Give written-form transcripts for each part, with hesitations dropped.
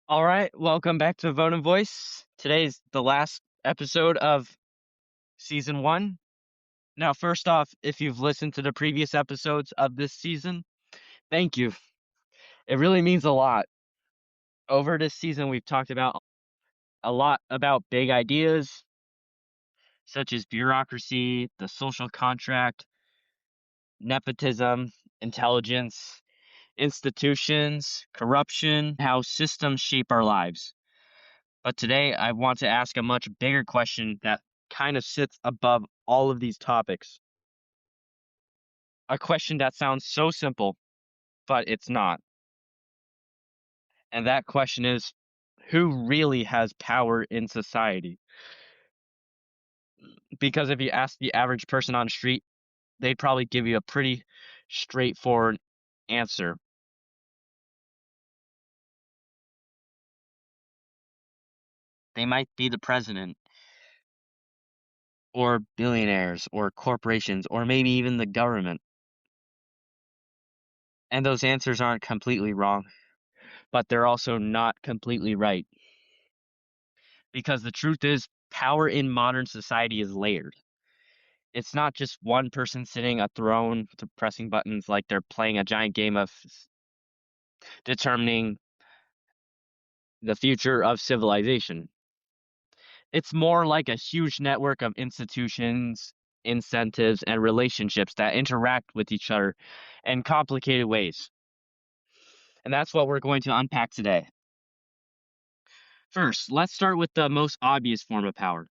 All right, welcome back to Vote and Voice. Today's the last episode of season one. Now, first off, if you've listened to the previous episodes of this season, thank you. It really means a lot. Over this season, we've talked about a lot about big ideas such as bureaucracy, the social contract, nepotism, intelligence, institutions, corruption, how systems shape our lives. But today I want to ask a much bigger question that kind of sits above all of these topics. A question that sounds so simple, but it's not. And that question is, who really has power in society? Because if you ask the average person on the street, they'd probably give you a pretty straightforward answer. They might be the president, or billionaires, or corporations, or maybe even the government. And those answers aren't completely wrong, but they're also not completely right. Because the truth is, power in modern society is layered. It's not just one person sitting a throne to pressing buttons like they're playing a giant game of determining the future of civilization. It's more like a huge network of institutions, incentives, and relationships that interact with each other in complicated ways. And that's what we're going to unpack today. First, let's start with the most obvious form of power: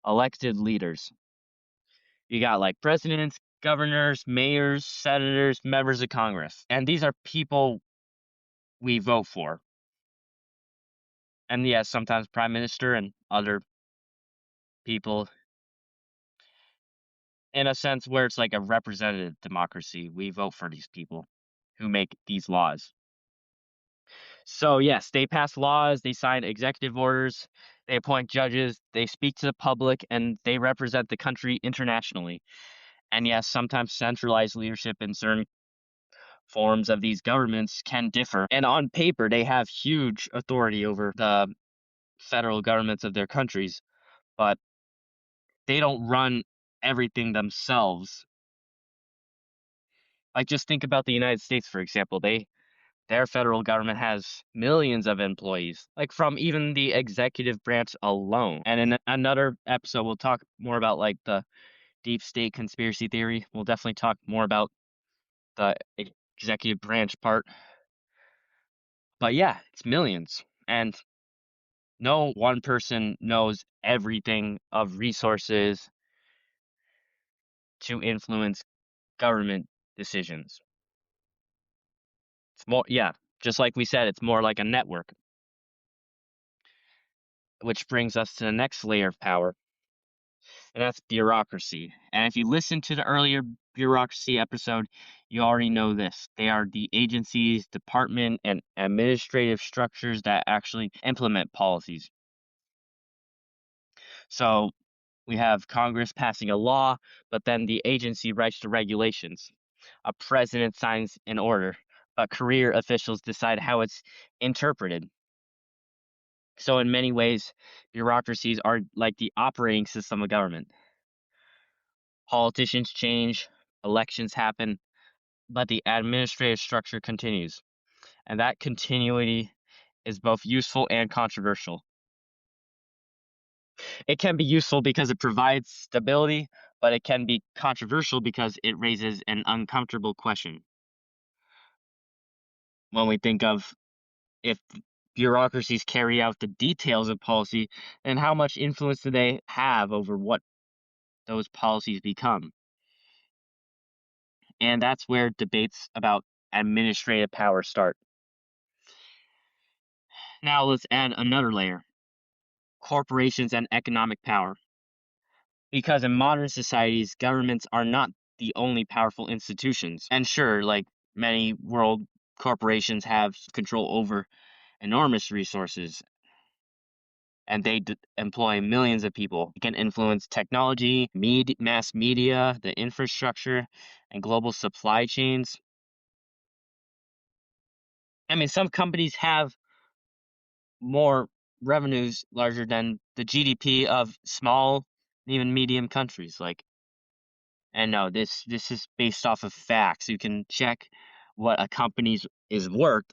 elected leaders. You got like presidents, governors, mayors, senators, members of Congress. And these are people we vote for. And yes, sometimes prime minister and other people, in a sense where it's like a representative democracy. We vote for these people who make these laws. So yes, they pass laws, they sign executive orders, they appoint judges, they speak to the public, and they represent the country internationally. And yes, sometimes centralized leadership in certain forms of these governments can differ. And on paper, they have huge authority over the federal governments of their countries, but they don't run everything themselves. Like, just think about the United States, for example. Their federal government has millions of employees, like from even the executive branch alone. And in another episode, we'll talk more about like the deep state conspiracy theory. We'll definitely talk more about the executive branch part. But yeah, it's millions. And no one person knows everything of resources to influence government decisions. It's more, yeah, just like we said, it's more like a network, which brings us to the next layer of power, and that's bureaucracy. And if you listen to the earlier bureaucracy episode, you already know this. They are the agencies, department, and administrative structures that actually implement policies. So we have Congress passing a law, but then the agency writes the regulations. A president signs an order, but career officials decide how it's interpreted. So, in many ways, bureaucracies are like the operating system of government. Politicians change, elections happen, but the administrative structure continues. And that continuity is both useful and controversial. It can be useful because it provides stability, but it can be controversial because it raises an uncomfortable question. When we think of if bureaucracies carry out the details of policy, then how much influence do they have over what those policies become? And that's where debates about administrative power start. Now let's add another layer: corporations and economic power. Because in modern societies, governments are not the only powerful institutions. And sure, like many world corporations have control over enormous resources and they employ millions of people. They can influence technology, mass media, the infrastructure, and global supply chains. I mean, some companies have more revenues larger than the GDP of small, even medium countries. And no, this is based off of facts. You can check what a company's is worth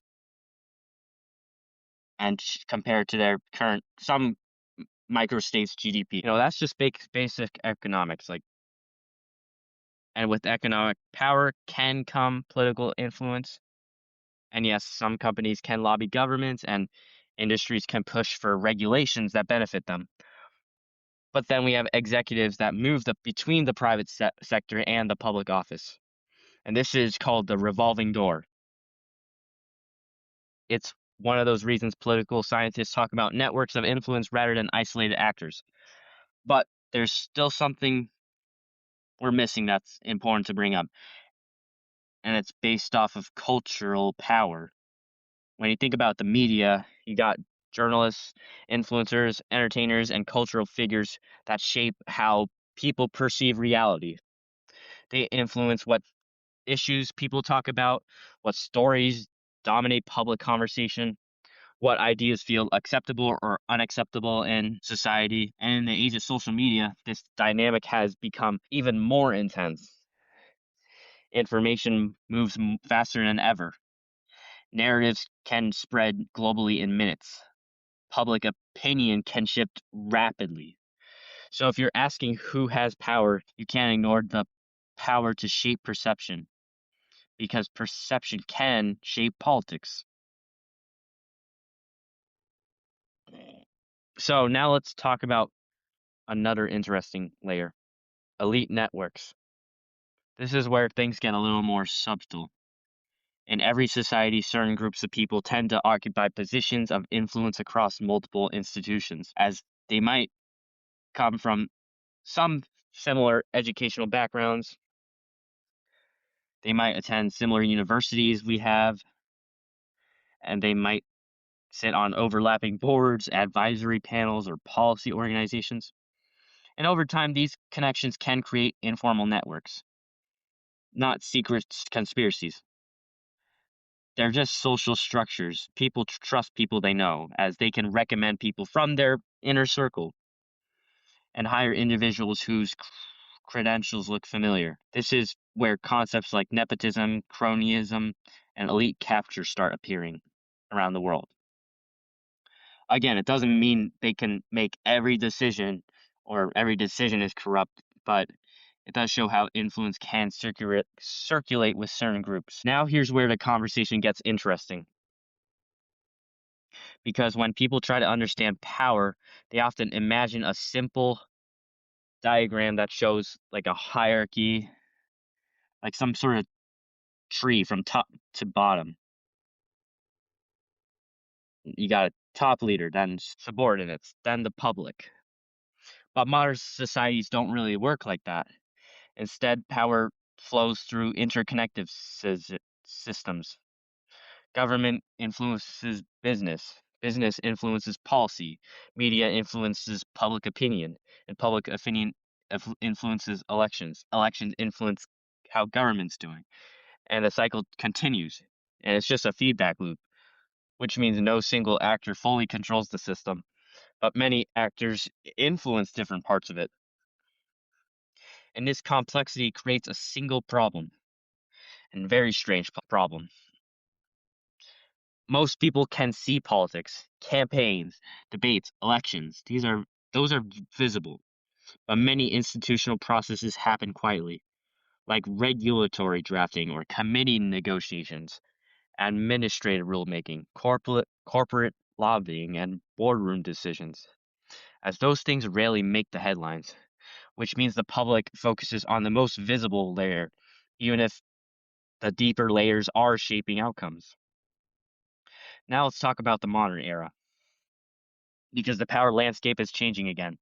and compare it to their current some microstates GDP. That's just basic economics. And with economic power can come political influence. And yes, some companies can lobby governments and industries can push for regulations that benefit them. But then we have executives that move between the private sector and the public office. And this is called the revolving door. It's one of those reasons political scientists talk about networks of influence rather than isolated actors. But there's still something we're missing that's important to bring up, and it's based off of cultural power. When you think about the media, you got journalists, influencers, entertainers, and cultural figures that shape how people perceive reality. They influence what issues people talk about, what stories dominate public conversation, what ideas feel acceptable or unacceptable in society. And in the age of social media, this dynamic has become even more intense. Information moves faster than ever. Narratives can spread globally in minutes. Public opinion can shift rapidly. So if you're asking who has power, you can't ignore the power to shape perception, because perception can shape politics. So now let's talk about another interesting layer: elite networks. This is where things get a little more subtle. In every society, certain groups of people tend to occupy positions of influence across multiple institutions, as they might come from some similar educational backgrounds. They might attend similar universities we have, and they might sit on overlapping boards, advisory panels, or policy organizations. And over time, these connections can create informal networks, not secret conspiracies. They're just social structures. People trust people they know, as they can recommend people from their inner circle and hire individuals whose credentials look familiar. This is where concepts like nepotism, cronyism, and elite capture start appearing around the world. Again, it doesn't mean they can make every decision or every decision is corrupt, but it does show how influence can circulate with certain groups. Now, here's where the conversation gets interesting. Because when people try to understand power, they often imagine a simple diagram that shows like a hierarchy, like some sort of tree from top to bottom. You got a top leader, then subordinates, then the public. But modern societies don't really work like that. Instead, power flows through interconnected systems. Government influences business. Business influences policy. Media influences public opinion. And public opinion influences elections. Elections influence how government's doing. And the cycle continues. And it's just a feedback loop, which means no single actor fully controls the system, but many actors influence different parts of it. And this complexity creates a single problem, and very strange problem. Most people can see politics, campaigns, debates, elections. Those are visible, but many institutional processes happen quietly, like regulatory drafting or committee negotiations, administrative rulemaking, corporate lobbying, and boardroom decisions, as those things rarely make the headlines, which means the public focuses on the most visible layer, even if the deeper layers are shaping outcomes. Now let's talk about the modern era, because the power landscape is changing again,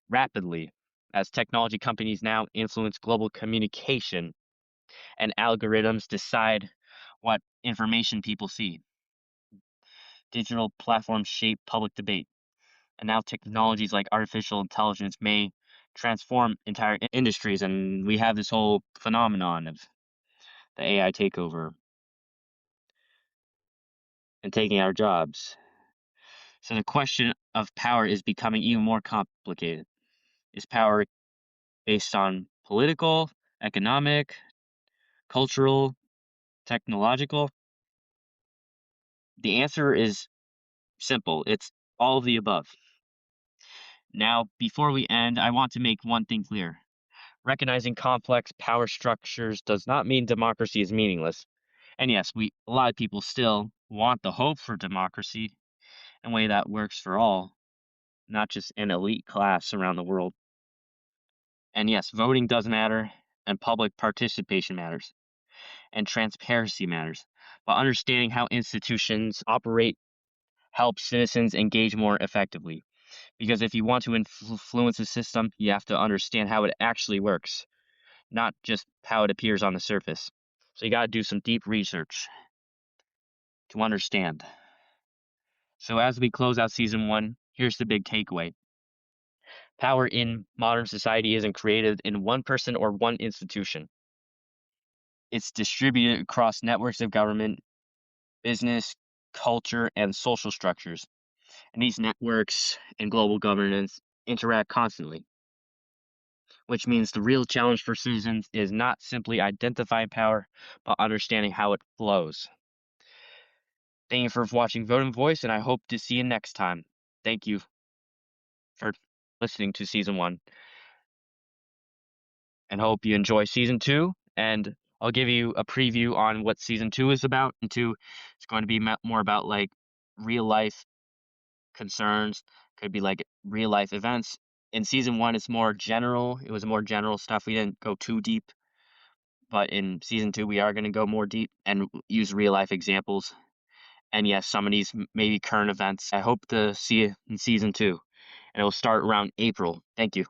rapidly, as technology companies now influence global communication and algorithms decide what information people see. Digital platforms shape public debate, and now technologies like artificial intelligence may transform entire industries, and we have this whole phenomenon of the AI takeover and taking our jobs. So the question of power is becoming even more complicated. Is power based on political, economic, cultural, technological? The answer is simple. It's all of the above. Now, before we end, I want to make one thing clear. Recognizing complex power structures does not mean democracy is meaningless. And yes, a lot of people still want the hope for democracy in a way that works for all, not just an elite class around the world. And yes, voting does matter, and public participation matters, and transparency matters. But understanding how institutions operate helps citizens engage more effectively. Because if you want to influence a system, you have to understand how it actually works, not just how it appears on the surface. So you got to do some deep research to understand. So as we close out season 1, here's the big takeaway. Power in modern society isn't created in one person or one institution. It's distributed across networks of government, business, culture, and social structures. And these networks and global governance interact constantly, which means the real challenge for citizens is not simply identifying power, but understanding how it flows. Thank you for watching Voting Voice, and I hope to see you next time. Thank you for listening to season 1, and hope you enjoy season 2. And I'll give you a preview on what season 2 is about. And 2 is going to be more about like real life concerns, could be like real life events. In season 1, it's more general. It was more general stuff. We didn't go too deep. But in season 2, we are going to go more deep and use real life examples. And yes, some of these maybe current events. I hope to see you in season 2, and it will start around April. Thank you.